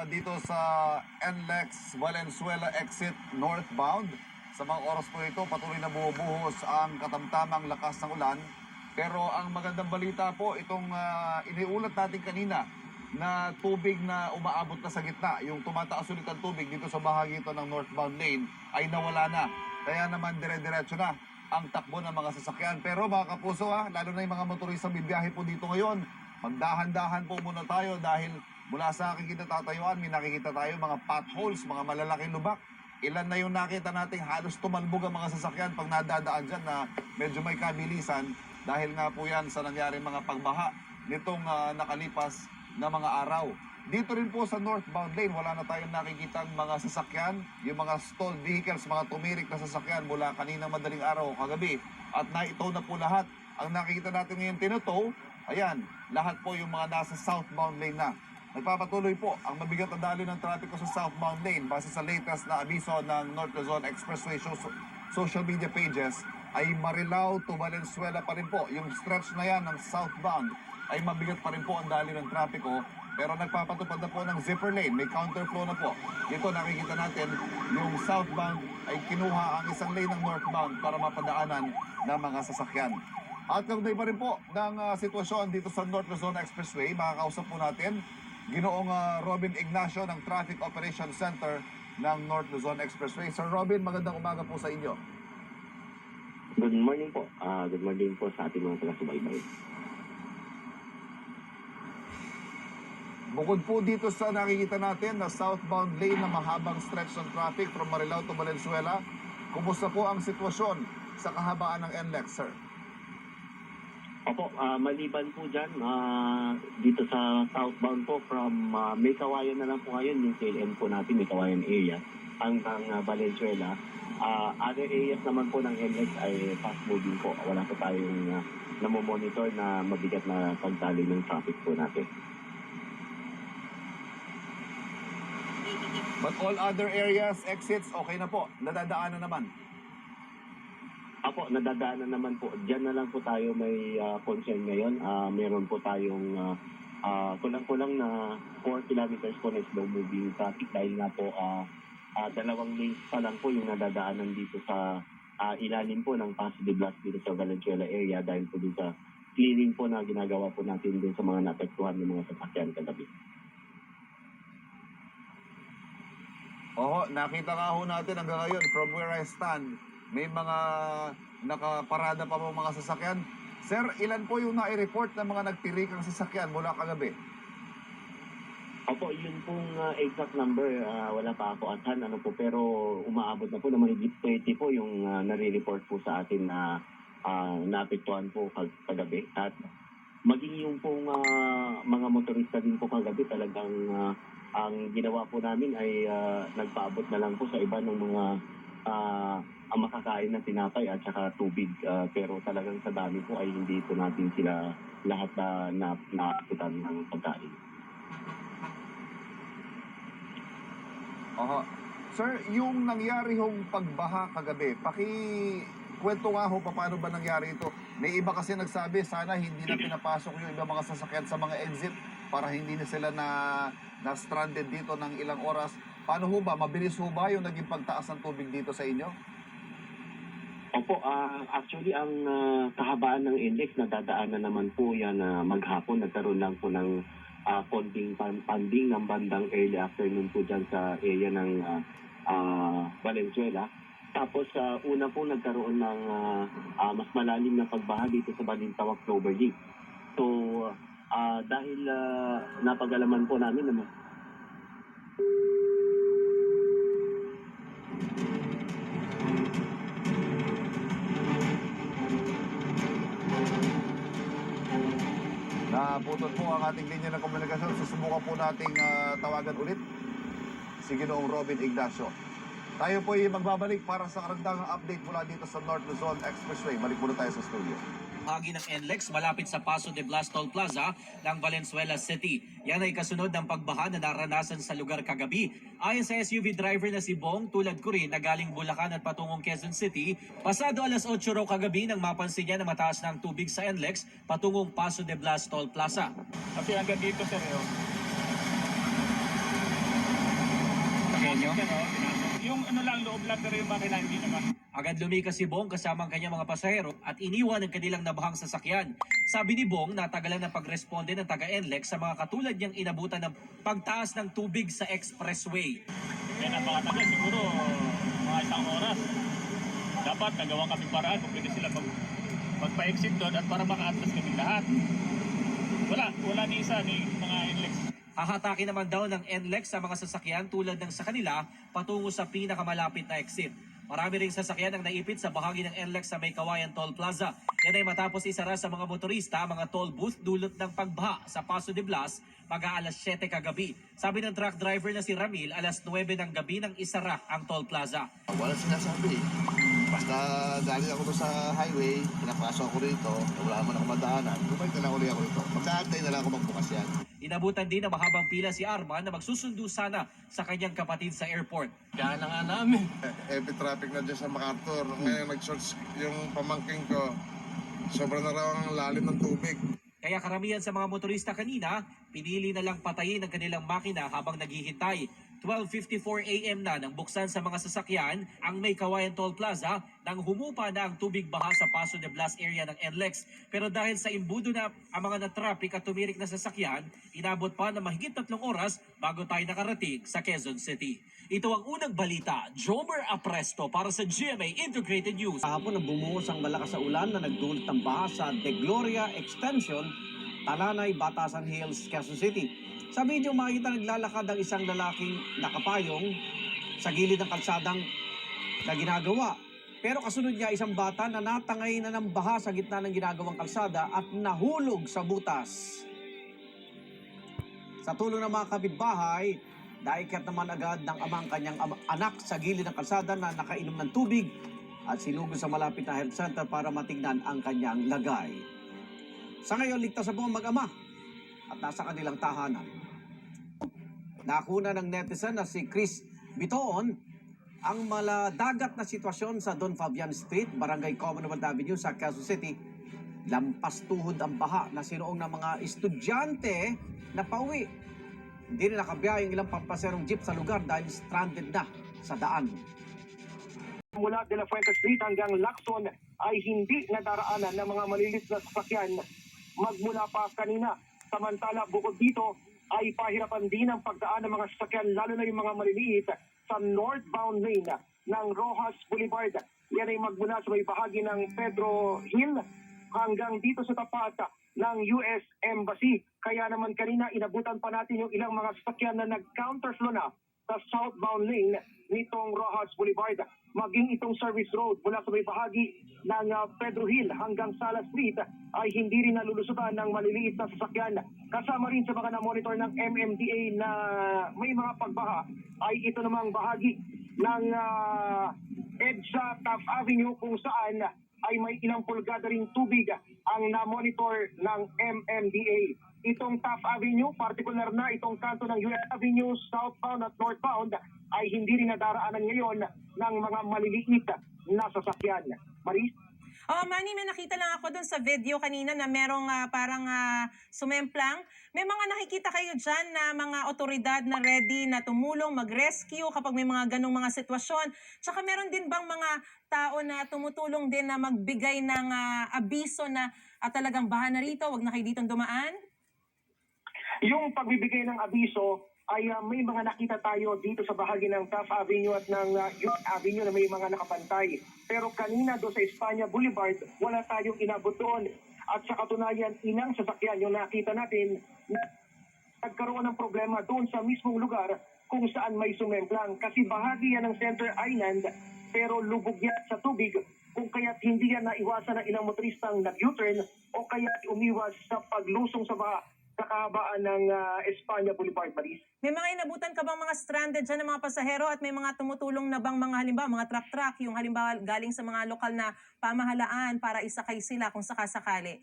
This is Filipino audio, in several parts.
dito sa NLEX Valenzuela exit northbound. Sa mga oras po ito, patuloy na bumubuhos ang katamtamang lakas ng ulan. Pero ang magandang balita po, itong iniulat natin kanina na tubig na umaabot na sa gitna, yung tumataas ulit ang tubig dito sa bahagi ito ng northbound lane ay nawala na. Kaya naman dire-diretso na ang takbo ng mga sasakyan. Pero mga kapuso lalo na yung mga motorista bibiyahe po dito ngayon, magdahan-dahan po muna tayo dahil mula sa aking kinatatayuan, may nakikita tayo mga potholes, mga malalaking lubak. Ilan na yung nakita nating halos tumalbog ang mga sasakyan pag nadadaan dyan na medyo may kabilisan dahil nga po yan sa nangyari mga pagbaha nitong nakalipas na mga araw. Dito rin po sa northbound lane, wala na tayong nakikitang mga sasakyan, yung mga stalled vehicles, mga tumirik na sasakyan mula kaninang madaling araw o kagabi. At naitaw na po lahat. Ang nakikita natin ngayon tinotow, ayan, lahat po yung mga nasa southbound lane na. Nagpapatuloy po ang mabigat na daloy ng trapiko sa southbound lane base sa latest na abiso ng North Luzon Expressway social media pages ay Marilao to Valenzuela pa rin po. Yung stretch na yan ng southbound ay mabigat pa rin po ang daloy ng trapiko. Pero nagpapatupad na po ng zipper lane, may counterflow na po. Dito nakikita natin yung southbound ay kinuha ang isang lane ng northbound para mapadaanan ng mga sasakyan. At kaugnay pa rin po ng sitwasyon dito sa North Luzon Expressway, makakausap po natin Ginoong Robin Ignacio ng Traffic Operations Center ng North Luzon Expressway. Sir Robin, magandang umaga po sa inyo. Good morning po. Good morning po sa ating mga taga-subaybay. Bukod po dito sa nakikita natin na southbound lane na mahabang stretch ng traffic from Marilao to Valenzuela, kumusta po ang sitwasyon sa kahabaan ng NLEX, sir? Opo, maliban po dyan, dito sa southbound po from May Kawayan na lang po ngayon, yung KLM po natin, May Kawayan area, hanggang Valenzuela. Other areas naman po ng NLEX ay fast moving po. Wala po tayong namomonitor na mabigat na pagdaloy ng traffic po natin. But all other areas, exits, okay na po. Nadadaanan naman. Apo, nadadaanan naman po. Diyan na lang po tayo may concern ngayon. Meron po tayong kulang-kulang na 4 kilometers po na slow moving traffic dahil nga po dalawang lanes pa lang po yung nadadaanan dito sa ilalim po ng Paso de Blas dito sa Valenzuela area dahil po dito sa clearing po na ginagawa po natin dito sa mga naapektuhan ng mga sasakyan kagabi. Oo, nakita nga ho natin hanggang ngayon, from where I stand, may mga nakaparada pa mga sasakyan. Sir, ilan po yung nai-report na mga nagtirikang sasakyan mula kagabi? Opo, yun pong exact number, wala pa ako athan, pero umaabot na po na mahigit 30 po yung nare-report po sa atin na naapektuhan po kagabi. At maging yung pong mga motorista din po kagabi talagang ang ginawa po namin ay nagpaabot na lang po sa iba ng mga ang makakain na tinapay at saka tubig. Pero talagang sa dami po ay hindi po natin sila lahat na naabutan ng pagkain. Sir, yung nangyari hong pagbaha kagabi, kwento nga ho paano ba nangyari ito? May iba kasi nagsabi sana hindi na pinapasok yung iba mga sasakyan sa mga exit para hindi na sila na stranded dito ng ilang oras. Paano ho ba? Mabilis ho ba yung naging pagtaas ng tubig dito sa inyo? Opo, actually ang kahabaan ng index nadadaanan naman po yan maghapon. Nagkaroon lang po ng konting panding ng bandang early afternoon po dyan sa area ng Valenzuela. Tapos una po nagkaroon ng mas malalim na pagbaha dito sa Balintawak Cloverleaf. So dahil napag-alaman po namin na Naputol po ang ating linya ng komunikasyon. Susubukan po nating tawagan ulit si Ginoong Robin Ignacio. Tayo po ay magbabalik para sa karagdagang update mula dito sa North Luzon Expressway. Balik muna tayo sa studio. Bahagi ng NLEX malapit sa Paso de Blas Toll Plaza ng Valenzuela City. Yan ay kasunod ng pagbaha na naranasan sa lugar kagabi. Ayon sa SUV driver na si Bong, tulad ko rin na galing Bulacan at patungong Quezon City, pasado alas 8 raw kagabi nang mapansin niya na mataas ng tubig sa NLEX patungong Paso de Blas Toll Plaza. Kasi hanggang dito sir, Yan, yung ano lang, loob lang, pero yung makina hindi naman. Agad lumikas si Bong kasama ang kanyang mga pasahero at iniwan ang kanilang nabahang sasakyan. Sabi ni Bong, natagalan ng pagresponde ng taga-NLEX sa mga katulad niyang inabutan ng pagtaas ng tubig sa expressway. Kaya napakatagal, siguro mga isang oras. Dapat nagawa kami paraan kung pwede sila magpa-exit doon at para maka-atlas kami lahat. Wala ni isa ni mga NLEX. Hahatakin naman daw ng NLEX sa mga sasakyan tulad ng sa kanila patungo sa pinakamalapit na exit. Marami ring sasakyan ang naipit sa bahagi ng NLEX sa May Kawayan Toll Plaza. Yan ay matapos isara sa mga motorista, mga toll booth dulot ng pagbaha sa Paso de Blas mag-aalas 7 kagabi. Sabi ng truck driver na si Ramil, alas 9 ng gabi nang isara ang toll plaza. Wala sinasabi. Basta galing ako doon sa highway, pinapasok ako rito, wala man ako madaanan, bumalik na lang ulit ako rito. Magkaantay na lang ako magbukas yan. Inabutan din ng mahabang pila si Arman na magsusundo sana sa kanyang kapatid sa airport. Kaya na nga namin. Heavy traffic na dyan sa MacArthur. Ngayon nag-shorts yung pamangking ko. Sobrang na raw ang lalim ng tubig. Kaya karamihan sa mga motorista kanina, pinili na lang patayin ang kanilang makina habang naghihintay. 12:54 AM na nang buksan sa mga sasakyan ang May Kawayan Toll Plaza nang humupa na ang tubig baha sa Paso de Blas area ng NLEX. Pero dahil sa imbudo na ang mga na-traffic at tumirik na sasakyan, inabot pa na mahigit 3 oras bago tayo nakarating sa Quezon City. Ito ang unang balita, Jomer Apresto para sa GMA Integrated News. Kahapon na bumuhos ang malakas sa ulan na nagdulot ng baha sa De Gloria Extension, Talanay, Batasan Hills, Quezon City. Sa video makikita naglalakad ang isang lalaking nakapayong sa gilid ng kalsadang na ginagawa. Pero kasunod niya isang bata na natangay na ng baha sa gitna ng ginagawang kalsada at nahulog sa butas. Sa tulong ng mga kapitbahay, naikyat naman agad ng amang kanyang anak sa gilid ng kalsada na nakainom ng tubig at sinugod sa malapit na health center para matignan ang kanyang lagay. Sa ngayon, ligtas sa buong mag-ama at nasa kanilang tahanan. Nakuna ng netizen na si Chris Bitoon ang maladagat na sitwasyon sa Don Fabian Street, Barangay Commonwealth Avenue sa Quezon City. Lampas tuhod ang baha na sinuong ng mga estudyante na pauwi. Hindi na nakabiyahe ang ilang pampaserong jeep sa lugar dahil stranded na sa daan. Mula De La Fuente Street hanggang Lacson ay hindi nadaraanan ng mga malilit na sasakyan magmula pa kanina. Samantala, bukod dito ay pahirapan din ang pagdaan ng mga sasakyan, lalo na yung mga maliliit sa northbound lane ng Rojas Boulevard. Yan ay magmula sa may bahagi ng Pedro Hill hanggang dito sa tapat ng US Embassy. Kaya naman kanina inabutan pa natin yung ilang mga sasakyan na nag-counterflow na sa southbound lane nitong Rojas Boulevard. Maging itong service road mula sa may bahagi ng Pedro Hill hanggang Sala Street ay hindi rin nalulusutan ng maliliit na sasakyan. Kasama rin sa mga na-monitor ng MMDA na may mga pagbaha ay ito namang bahagi ng EDSA Taft Avenue kung saan ay may ilang pulgada ring tubig ang na-monitor ng MMDA. Itong Taft Avenue, partikular na itong kanto ng US Avenue, southbound at northbound, ay hindi rin nadaraanan ngayon ng mga maliliit na sasakyan. Maris? Oh, Manny, may nakita lang ako dun sa video kanina na merong parang sumemplang. May mga nakikita kayo dyan na mga otoridad na ready na tumulong, mag-rescue kapag may mga ganong mga sitwasyon. Tsaka meron din bang mga tao na tumutulong din na magbigay ng abiso na talagang baha na rito, wag na kayo ditong dumaan? Yung pagbibigay ng abiso ay may mga nakita tayo dito sa bahagi ng Taft Avenue at ng York Avenue na may mga nakapantay. Pero kanina doon sa Espanya Boulevard, wala tayong inabot doon. At sa katunayan, inang sasakyan yung nakita natin na nagkaroon ng problema doon sa mismong lugar kung saan may sumemplang. Kasi bahagi yan ng Center Island, pero lubog yan sa tubig kung kaya't hindi yan naiwasan ng ilang motoristang nag-U-turn o kaya umiwas sa paglusong sa baha sa kahabaan ng Espanya Boulevard, Maris. May mga inabutan ka bang mga stranded dyan ng mga pasahero at may mga tumutulong na bang mga halimbawa, mga truck-truck, yung halimbawa galing sa mga lokal na pamahalaan para isakay sila kung sakasakali?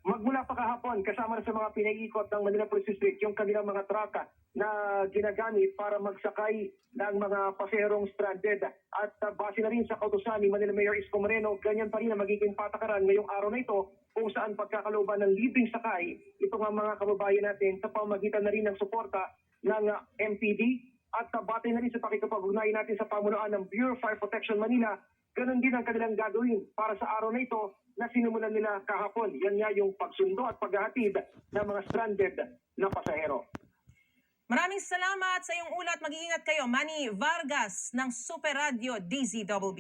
Magmula pa kahapon, kasama na sa mga pinaiikot ng Manila Police District yung kanilang mga truck na ginagamit para magsakay ng mga pasaherong stranded. At base na rin sa kautusan ni Manila Mayor Isko Moreno, ganyan pa rin ang magiging patakaran ngayong araw na ito kung saan pagkakalooban ng libreng sakay itong mga kababayan natin sa pamamagitan na rin ng suporta ng MPD at batay na rin sa pakikipag-ugnayan natin sa pamunuan ng Bureau of Fire Protection Manila, ganun din ang kanilang gagawin para sa araw na ito na sinimulan nila kahapon. Yan nga yung pagsundo at paghahatid ng mga stranded na pasahero. Maraming salamat sa iyong ulat. Mag-iingat kayo. Manny Vargas ng Super Radio DZBB.